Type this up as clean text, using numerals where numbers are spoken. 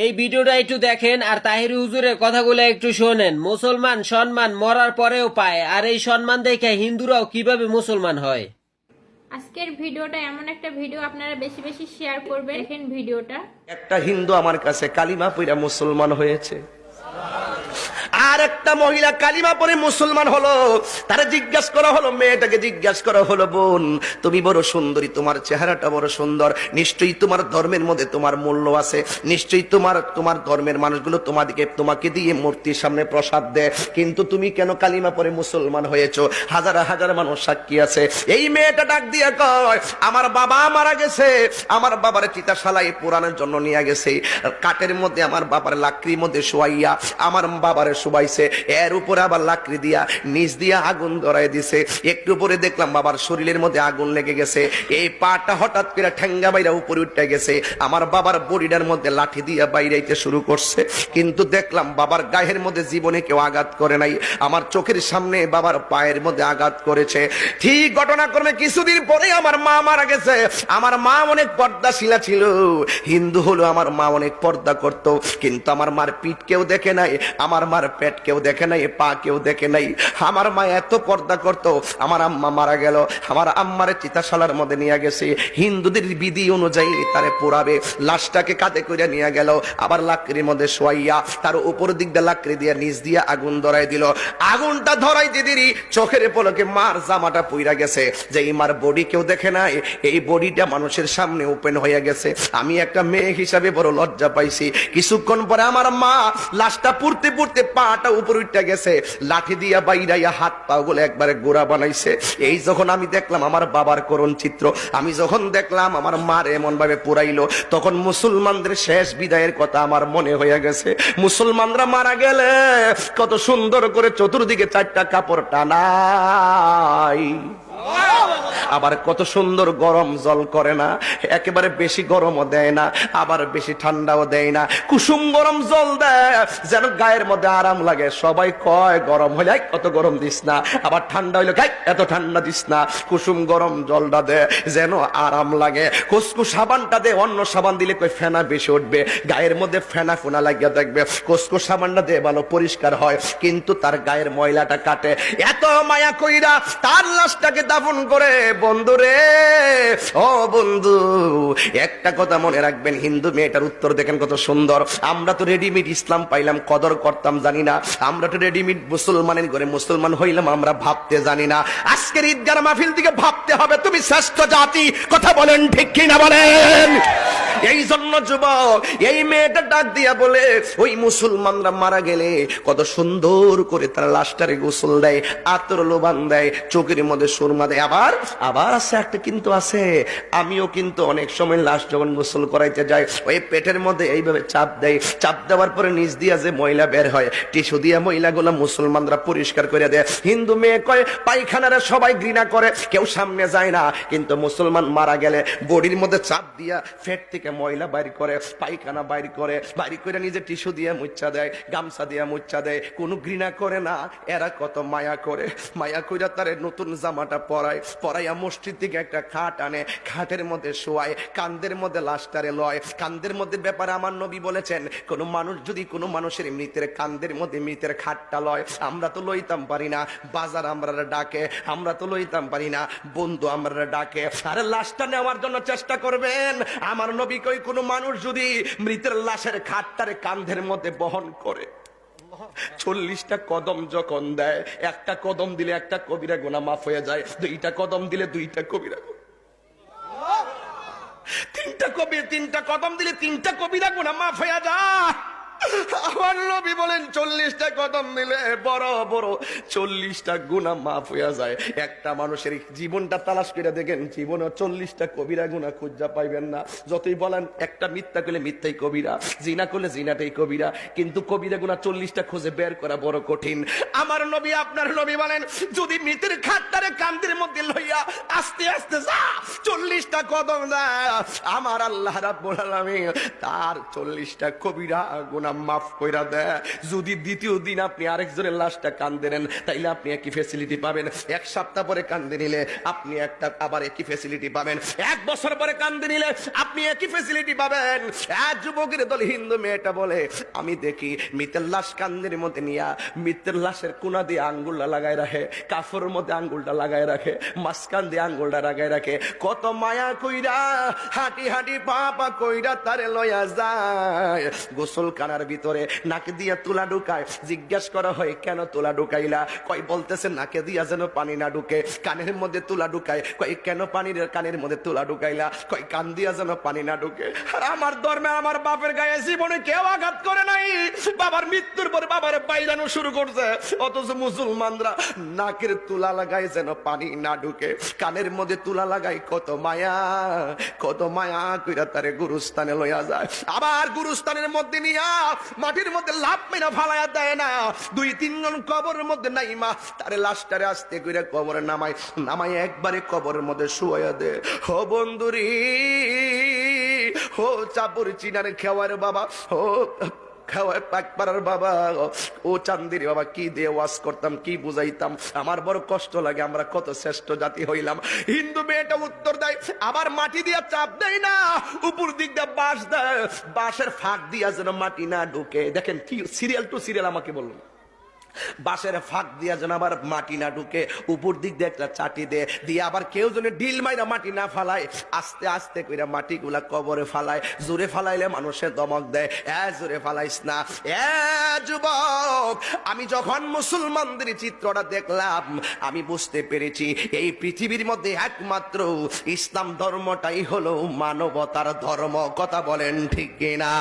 এই ভিডিওটা একটু দেখেন আর তাহির হুজুরের কথাগুলো একটু শোনেন। মুসলমান সম্মান মরার পরেও পায়, আর এই সম্মান দেখে হিন্দুরাও কিভাবে মুসলমান হয়। আজকের ভিডিওটা এমন একটা ভিডিও, আপনারা বেশি বেশি শেয়ার করবেন। দেখেন ভিডিওটা। একটা হিন্দু আমার কাছে কালিমা পড়ে মুসলমান হয়েছে, আর একটা মহিলা কালিমা পড়ে মুসলমান হলো। তারা জিজ্ঞাসা করা হলো, মেয়েটাকে জিজ্ঞাসা করা হলো, বোন তুমি বড় সুন্দরী, তোমার চেহারাটা বড় সুন্দর, নিশ্চয়ই তোমার ধর্মের মধ্যে তোমার মূল্য আছে, নিশ্চয়ই তোমার ধর্মের মানুষগুলো তোমাকে দিয়ে মূর্তির সামনে প্রসাদ দেয়, কিন্তু তুমি কেন কালিমা পড়ে মুসলমান হয়েছো? হাজার হাজার মানুষ সাক্ষী আছে। এই মেয়েটা ডাক দিয়ে কয়, আমার বাবা মারা গেছে, আমার বাবার চিতাশালায় পোড়ানোর জন্য নিয়ে গেছে, কাঠের মধ্যে আমার বাবার লাকড়ির মধ্যে শোয়াইয়া আমার বাবারে শুবাইছে, এর উপরে আবার লাকড়ি দিয়া নিচ দিয়া আগুন ধরাই দিছে। একটু পরে দেখলাম বাবার শরীরের মধ্যে আগুন লেগে গেছে, এই পাটা হঠাৎ করে ঠ্যাঙ্গা বাইরা উপরে উঠে গেছে, আমার বাবার বডিটার মধ্যে লাঠি দিয়া বাইরাইতে শুরু করছে, কিন্তু দেখলাম বাবার গায়ের মধ্যে জীবনে কেউ আঘাত করে নাই, আমার চোখের সামনে বাবার পায়ের মধ্যে আঘাত করেছে। ঠিক ঘটনাক্রমে কিছুদিন পরে আমার মা মারা গেছে। আমার মা অনেক পর্দাশীলা ছিল, হিন্দু হলো, আমার মা অনেক পর্দা করত, কিন্তু আমার মার পিঠ কেউ দেখে নাই, আমার মার পেট কেউ দেখে নাই, পা কেউ দেখে নাই। আমার মা এত পর্দা করত। আমার আম্মা মারা গেল, আমার আম্মারে চিতাশালার মধ্যে নিয়ে গেছে, হিন্দুদের বিধি অনুযায়ী তারে পোড়াবে, লাশটাকে কাঁধে করে নিয়ে গেল, আবার লাকড়ির মধ্যে শোয়াইয়া তার উপর দিক দিয়ে লাকড়ি দিয়ে নিচ দিয়ে আগুন ধরাই দিল। আগুনটা ধরাই দিদিরই চোখের পলকে মার জামাটা পুইরা গেছে, যে এই মার বডি কেউ দেখে নাই, এই বডিটা মানুষের সামনে ওপেন হয়ে গেছে। আমি একটা মেয়ে হিসাবে বড় লজ্জা পাইছি। কিছুক্ষণ পরে আমার মা লাশটা পুড়তে পুড়তে পাটা উপরে উঠে গেছে, লাঠি দিয়া বাইরাইয়া হাত পা গুলো একবারে গোড়া বানাইছে। এই যখন আমি দেখলাম আমার বাবার করুণ চিত্র, আমি যখন দেখলাম আমার মার এমন ভাবে পুরাইলো, তখন মুসলমানদের শেষ বিদায়ের কথা আমার মনে হয়ে গেছে। মুসলমানরা মারা গেলে কত সুন্দর করে চতুর্দিকে চারটা কাপড় টানাই, আবার কত সুন্দর গরম জল করে না, একেবারে বেশি গরমও দেয় না, আবার বেশি ঠান্ডাও দেয় না, কুসুম গরম জল দেয় যেন গায়ের মধ্যে আরাম লাগে। সবাই কয় গরম হইলে কত গরম দিস না, আবার ঠান্ডা হইলে গাই এত ঠান্ডা দিস না। কুসুম গরম জলটা দে যেন আরাম লাগে। কুসকু সাবানটা দে, অন্য সাবান দিলে কই ফেনা বেশি উঠবে, গায়ের মধ্যে ফেনা ফোনা লাগিয়ে দেখবে। কুসকু সাবানটা দে ভালো পরিষ্কার হয়, কিন্তু তার গায়ের ময়লাটা কাটে। এত মায়া কইরা তার লাশটাকে দাফন করে। বন্ধু রে, ও বন্ধু, একটা কথা মনে রাখবেন, হিন্দু মেয়েটার উত্তর দেখেন কত সুন্দর। আমরা তো রেডিমেড ইসলাম পাইলাম, কদর করতাম জানি না, আমরা তো রেডিমেড মুসলমানের ঘরে মুসলমান হইলাম, আমরা ভাবতে জানি না। আজকের ঈদগার মাহফিল থেকে ভাবতে হবে তুমি শ্রেষ্ঠ জাতি। কথা বলেন ঠিক কি না বলেন? এই জন্য যুবক, এই মেয়েটা ডাক দিয়া বলে, ওই মুসলমানরা মারা গেলে কত সুন্দর করে তারা লাশটারে গোসল দেয়, আতর লোবান দেয়, চোখের মধ্যে সুরমা দেয়। আবার আছে একটা কিন্তু আছে, আমিও কিন্তু অনেক সময় লাশ যখন গোসল করাইতে যাই, ওই পেটের মধ্যে এইভাবে চাপ দেয়, চাপ দেওয়ার পরে নিচ দিয়া যে ময়লা বের হয়, টিস্যু দিয়া ময়লাগুলো মুসলমানরা পরিষ্কার করে দেয়। হিন্দু মেয়ে কয় পায়খানারা সবাই ঘৃণা করে, কেউ সামনে যায় না, কিন্তু মুসলমান মারা গেলে বডির মধ্যে চাপ দিয়া ফেট থেকে ময়লা বাইর করে, পায়খানা বাইর করে, বাইর করে নিজে টিস্যু দিয়ে মুচ্ছা দেয়, গামছা দিয়ে মুচ্ছা দেয়, কোনো ঘৃণা করে না। এরা কত মায়া করে, মায়া কইরা তারে নতুন জামাটা পরাইয়া মসজিদ থেকে একটা খাট আনে, খাটের মধ্যে শোয়ায়, কান্দের মধ্যে লাশটারে লয়। কান্দের মধ্যে ব্যাপারে আমার নবী বলেছেন, কোন মানুষ যদি কোনো মানুষের মৃতের কান্দের মধ্যে মৃতের খাটটা লয়, আমরা তো লইতাম পারি না, বাজার আমরা ডাকে, আমরা তো লইতাম পারি না, বন্ধু আমরা ডাকে, আরে লাশটা নেওয়ার জন্য চেষ্টা করবেন। আমার নবী কই, কোনো মানুষ যদি মৃতের লাশের খাটটারে কান্ধের মধ্যে বহন করে, 40টা কদম যখন দেয়, একটা কদম দিলে একটা কবিরা গুনাহ মাফ হয়ে যায়, 2টা কদম দিলে 2টা কবিরা গুনাহ, 3টা কদম দিলে 3টা কবিরা গুনাহ মাফ হয়ে যায়। আমার নবী বলেন 40টা কদম দিলে বড় বড় 40টা গুনাহ মাফ হয়ে যায়। একটা মানুষের জীবনটা তালাশ করে দেখেন, জীবনে 40টা কবিরা গুনাহ খুঁজা পাইবেন না। যতই বলেন একটা মিথ্যা করলে মিথ্যাই কবিরা, জিনা করলে জিনাটাই কবিরা, কিন্তু কবিরা গুনাহ 40টা খুঁজে বের করা বড় কঠিন। আমার নবী, আপনার নবী বলেন, যদি মৃতের খাটটারে কান্দের মধ্যে লইয়া আস্তে আস্তে যা 40টা কদম দেয়, আমার আল্লাহ রাব্বুল আলামিন তার 40টা কবিরা গুনাহ মাফ কইরা দেয়। যদি দ্বিতীয় দিন আপনি আরেকজনের লাশটা কান্দে নেন, তাইলে আপনি একই ফেসিলিটি পাবেন। এক সপ্তাহ পরে কান্দে নিলে আপনি আবার একই ফেসিলিটি পাবেন। এক বছর পরে কান্দে নিলে আপনি একই ফেসিলিটি পাবেন। এক যুবকের দল হিন্দু মেয়েটা বলে, আমি দেখি মৃতের লাশ কান্দের মধ্যে নিয়া মৃতের লাশের কোনা দিয়ে আঙ্গুলটা লাগায় রাখে, কাফরের মধ্যে আঙ্গুলটা লাগায় রাখে, মাঝখান দিয়ে আঙ্গুলটা লাগায় রাখে। কত মায়া কইরা হাঁটি হাঁটি পা কইরা তারে লয়া যায় গোসল কানার ভিতরে, নাকে দিয়া তুলা ঢুকায়। জিজ্ঞেস করা হয়, কেন তুলা ঢুকাইলা? কই বলতেছে নাকে দিয়া যেন পানি না ঢুকে। কানের মধ্যে তুলা ঢুকায়। কই কেন পানির কানের মধ্যে তুলা ঢুকাইলা? কই কান দিয়া যেন পানি না ঢুকে। আর আমার ধর্মে আমার বাপের গায়ে জীবনে কেউ আঘাত করে নাই। বাবার মৃত্যুর পরে বাবার বাইরানো শুরু করছে, অথচ মুসলমানরা নাকের তুলা লাগায় যেন পানি না ঢুকে, কানের মধ্যে তুলা লাগায়। কত মায়া, কত মায়া কইরা তারে গুরুস্থানে লইয়া যায়। আবার গুরুস্থানের মধ্যে নিয়া মাটির মধ্যে লাভ মেরা ফালাইয়া দেয় না। 2-3 জন কবরের মধ্যে নাই মা, তারে লাশটারে আস্তে কইরা কবরে নামায় একবারে কবরের মধ্যে শুয়াইয়া দে। হো বন্ধুরি, হো চাপুর চিনার খেওয়ার বাবা, হো খাওয়ায় পাক পাড়ার বাবা, ও চান্দির বাবা, কি দিয়ে ওয়াজ করতাম, কি বুঝাইতাম। আমার বড় কষ্ট লাগে, আমরা কত শ্রেষ্ঠ জাতি হইলাম। হিন্দু মেয়েটা উত্তর দেয়, আবার মাটি দিয়া চাপ দেয় না, উপর দিক দিয়ে বাঁশ দেয়, বাঁশের ফাঁক দিয়া যেন মাটি না ঢুকে। দেখেন কি সিরিয়াল টু সিরিয়াল আমাকে বলুন। বাঁশের ফাঁক দিয়া যেন আবার মাটি না ঢুকে, উপর দিক দিয়ে একটা চাটি দিয়ে আবার কেউ যেন ঢিল মাইরা মাটি না ফালায়, আস্তে আস্তে কইরা মাটিগুলা কবরে ফালায়। জোরে ফালাইলে মানুষের দমক দেয়, জোরে ফালাইস না। যুবক, আমি যখন মুসলমানদের চিত্রটা দেখলাম, আমি বুঝতে পেরেছি এই পৃথিবীর মধ্যে একমাত্র ইসলাম ধর্মটাই হলো মানবতার ধর্ম। কথা বলেন ঠিক কিনা?